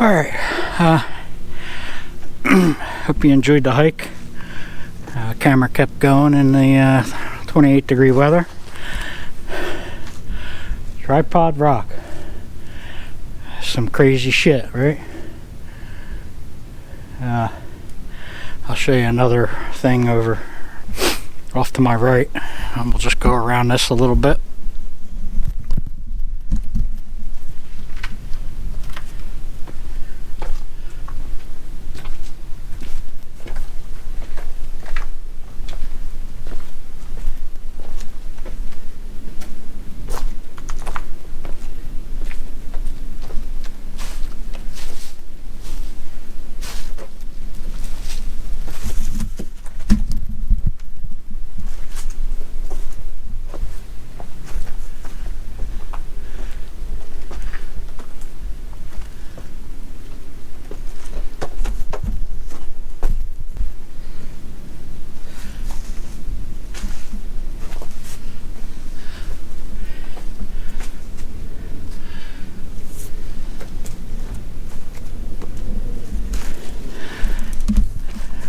Alright, hope you enjoyed the hike. Camera kept going in the 28-degree weather. Tripod rock. Some crazy shit, right? I'll show you another thing over off to my right, and we'll just go around this a little bit.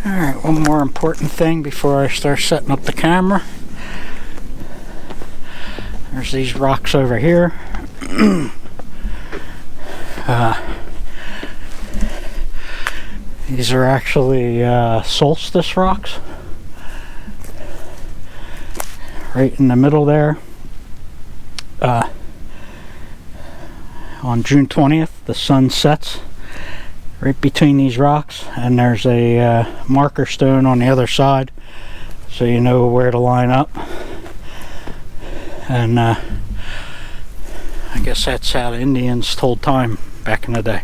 Alright, one more important thing before I start setting up the camera. There's these rocks over here. These are actually solstice rocks. Right in the middle there. On June 20th, the sun sets right between these rocks, and there's a marker stone on the other side, so you know where to line up. And I guess that's how the Indians told time back in the day.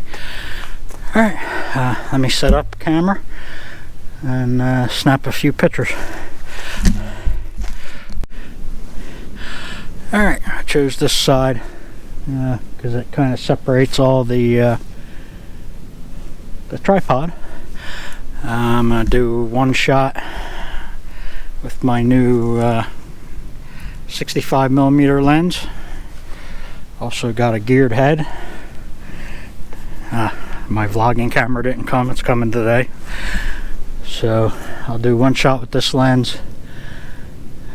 Alright, let me set up the camera and snap a few pictures. Alright, I chose this side because it kind of separates all the tripod. I'm going to do one shot with my new 65mm lens. Also got a geared head. My vlogging camera didn't come, it's coming today. So I'll do one shot with this lens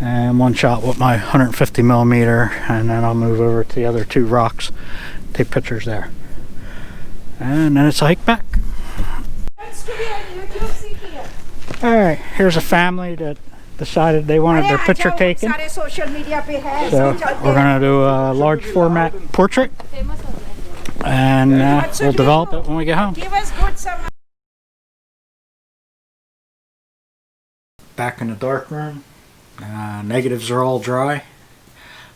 and one shot with my 150mm, and then I'll move over to the other two rocks, take pictures there, and then it's a hike back. Alright, here's a family that decided they wanted their picture taken. So we're going to do a large format portrait, and we'll develop it when we get home. Back in the darkroom. Negatives are all dry.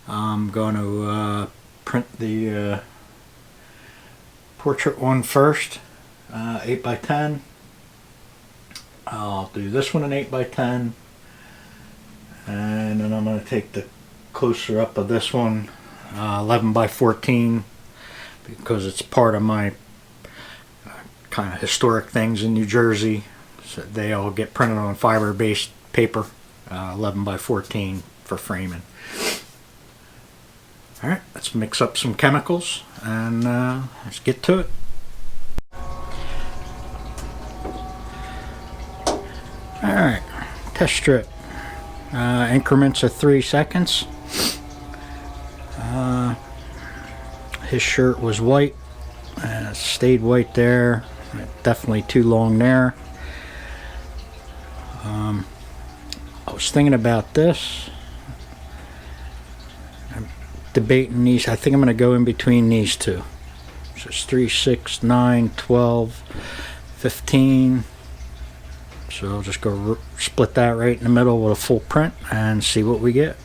I'm going to print the portrait one first, 8x10. I'll do this one in 8x10, and then I'm going to take the closer up of this one, 11x14, because it's part of my kind of historic things in New Jersey. So they all get printed on fiber-based paper, 11x14 for framing. Alright, let's mix up some chemicals and let's get to it. Alright, test strip. Increments of 3 seconds. His shirt was white, and it stayed white there. Definitely too long there. I was thinking about this. I'm debating these. I think I'm going to go in between these two. So it's 3, 6, 9, 12, 15. So I'll just go split that right in the middle with a full print and see what we get.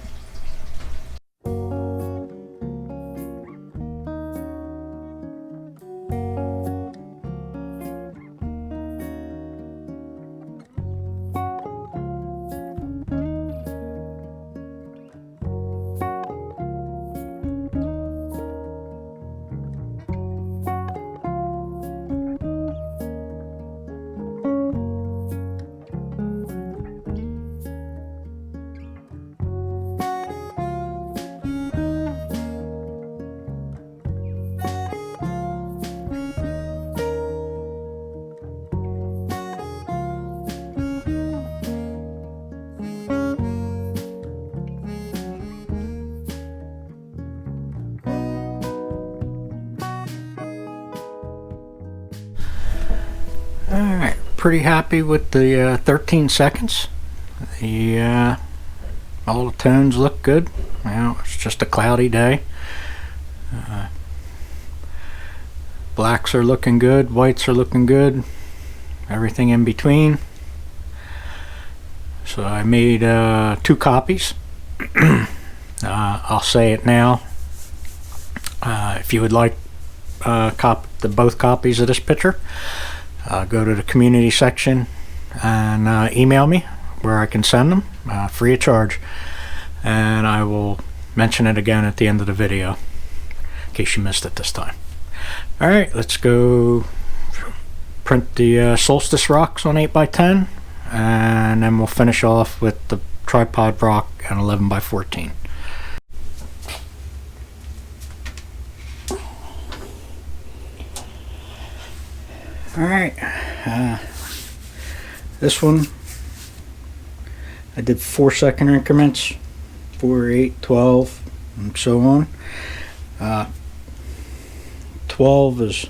Alright, pretty happy with the 13 seconds. The all the tones look good. Well, it's just a cloudy day. Blacks are looking good, whites are looking good, everything in between. So I made 2 copies. I'll say it now. If you would like both copies of this picture, go to the community section and email me where I can send them free of charge, and I will mention it again at the end of the video in case you missed it this time. Alright, let's go print the solstice rocks on 8x10, and then we'll finish off with the tripod rock and 11x14. Alright, this one I did 4-second increments, 4, 8, 12, and so on. 12 is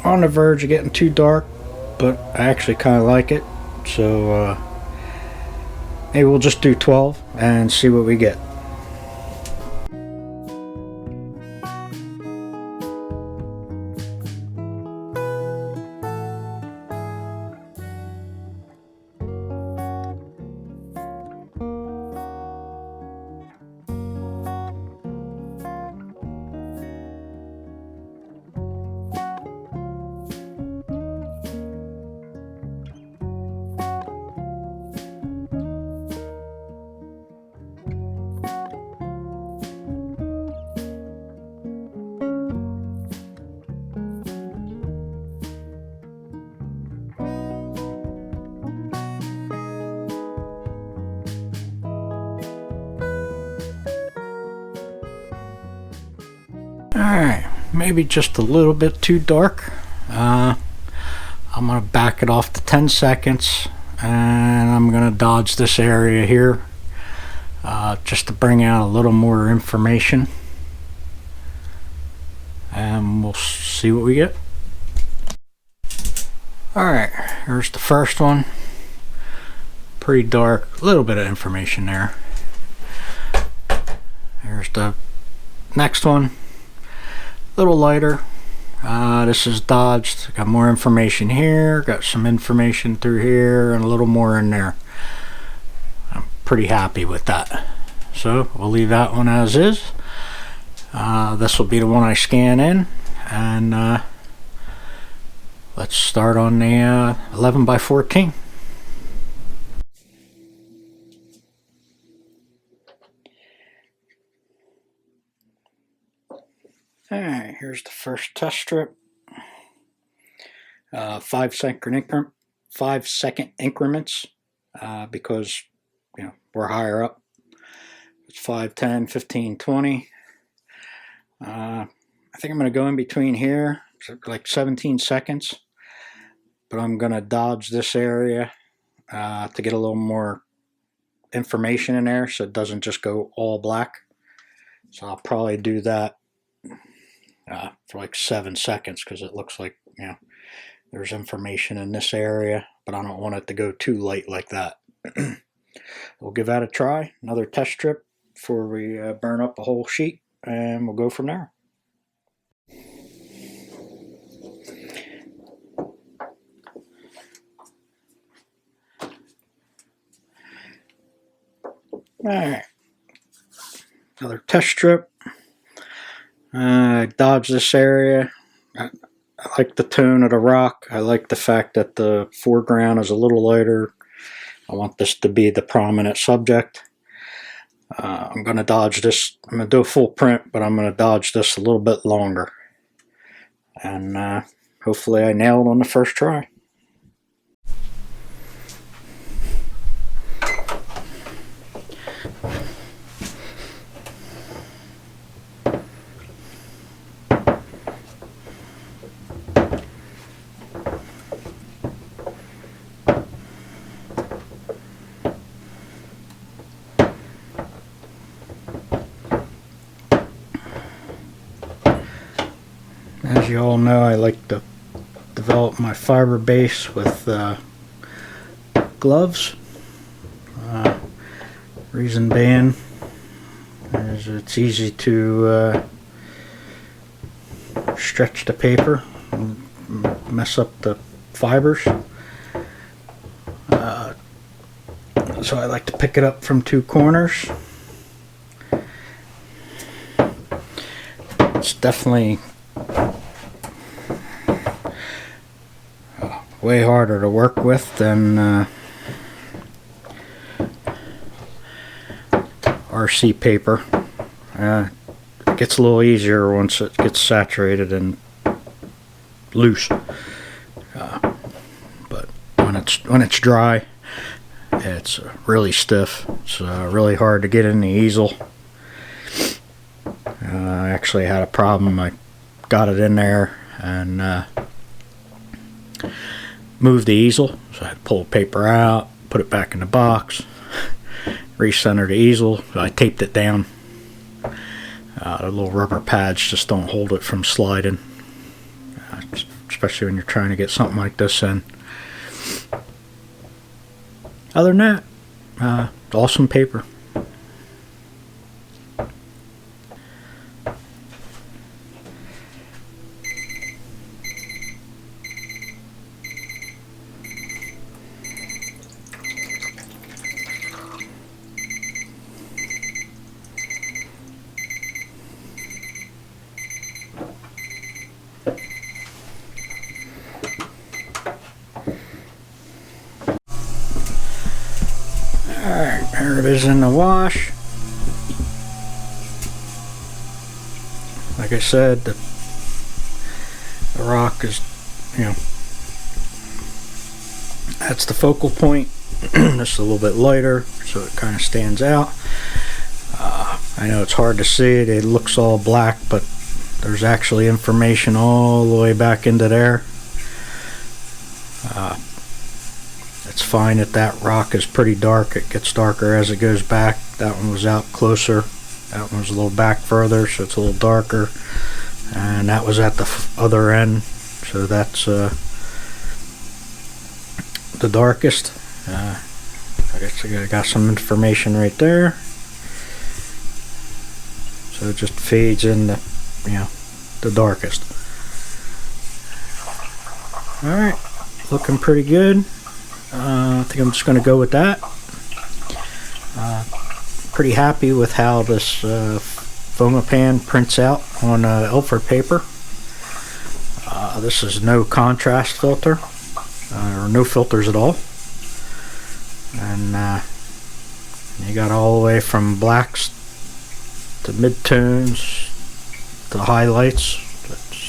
on the verge of getting too dark, but I actually kind of like it, so maybe we'll just do 12 and see what we get. Alright, maybe just a little bit too dark. I'm going to back it off to 10 seconds, and I'm going to dodge this area here just to bring out a little more information, and we'll see what we get. Alright, here's the first one. Pretty dark, a little bit of information there. Here's the next one. Little lighter. This is dodged. Got more information here, got some information through here, and a little more in there. I'm pretty happy with that, so we'll leave that one as is. This will be the one I scan in, and let's start on the 11x14. Alright, here's the first test strip. 5-second increments, because we're higher up. It's 5, 10, 15, 20. I think I'm going to go in between here, like 17 seconds, but I'm going to dodge this area to get a little more information in there so it doesn't just go all black. So I'll probably do that for like 7 seconds, because it looks like there's information in this area, but I don't want it to go too light like that. We'll give that a try, another test strip before we burn up a whole sheet, and we'll go from there. Alright, another test strip. Dodge this area. I like the tone of the rock. I like the fact that the foreground is a little lighter. I want this to be the prominent subject. I'm going to dodge this. I'm going to do a full print, but I'm going to dodge this a little bit longer. And hopefully I nail it on the first try. As you all know, I like the developed my fiber base with gloves. Reason being is it's easy to stretch the paper and mess up the fibers. So I like to pick it up from two corners. It's definitely way harder to work with than RC paper. It gets a little easier once it gets saturated and loose, but when it's dry, it's really stiff. It's really hard to get in the easel. I actually had a problem. I got it in there and moved the easel, so I had to pull the paper out, put it back in the box, recenter the easel. So I taped it down. The little rubber pads just don't hold it from sliding, especially when you're trying to get something like this in. Other than that, awesome paper. Alright, there it is in the wash. Like I said, the rock is, that's the focal point. Just a little bit lighter, so it kind of stands out. I know it's hard to see it. It looks all black, but there's actually information all the way back into there. It's fine that rock is pretty dark. It gets darker as it goes back. That one was out closer. That one was a little back further, so it's a little darker. And that was at the other end, so that's the darkest. I guess I got some information right there. So it just fades in the darkest. Alright, looking pretty good. I think I'm just going to go with that. Pretty happy with how this Fomapan prints out on Ilford paper. This is no contrast filter, or no filters at all. And you got all the way from blacks to mid-tones to highlights.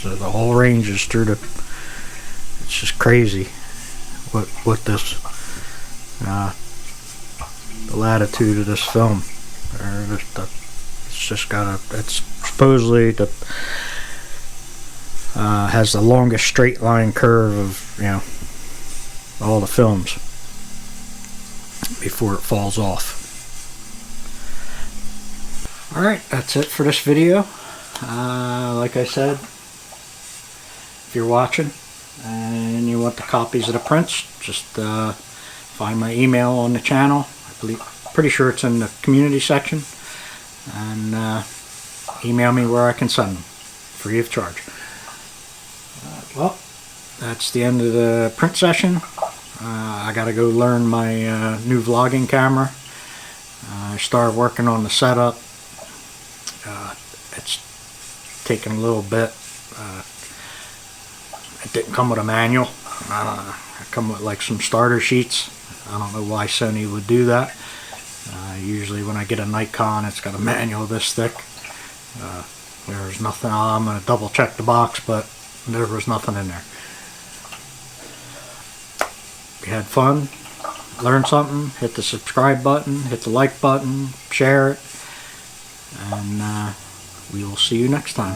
So the whole range is through the... It's just crazy what this the latitude of this film. It's just got it's supposedly has the longest straight line curve of all the films before it falls off. Alright, that's it for this video. Like I said, if you're watching and you want the copies of the prints, just find my email on the channel. Pretty sure it's in the community section, and email me where I can send them free of charge. Well, that's the end of the print session. I gotta go learn my new vlogging camera. I started working on the setup. It's taken a little bit. It didn't come with a manual. It come with like some starter sheets. I don't know why Sony would do that. Usually when I get a Nikon, it's got a manual this thick. There's nothing. I'm going to double check the box, but there was nothing in there. If you had fun, learned something, hit the subscribe button, hit the like button, share it, and we will see you next time.